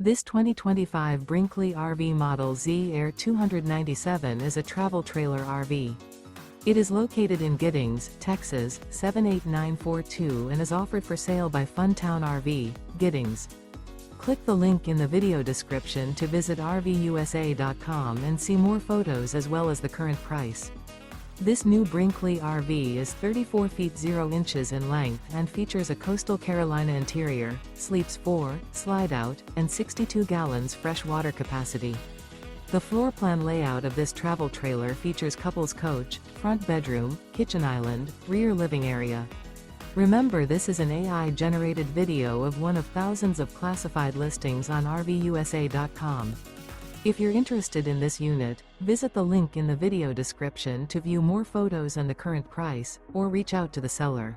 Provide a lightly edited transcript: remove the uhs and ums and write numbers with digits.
This 2025 Brinkley RV Model Z Air 297 is a travel trailer RV. It is located in Giddings, Texas, 78942 and is offered for sale by Funtown RV, Giddings. Click the link in the video description to visit RVUSA.com and see more photos as well as the current price. This new Brinkley RV is 34 feet 0 inches in length and features a Coastal Carolina interior, sleeps 4, slide-out, and 62 gallons fresh water capacity. The floor plan layout of this travel trailer features couples coach, front bedroom, kitchen island, rear living area. Remember, this is an AI-generated video of one of thousands of classified listings on RVUSA.com. If you're interested in this unit, visit the link in the video description to view more photos and the current price, or reach out to the seller.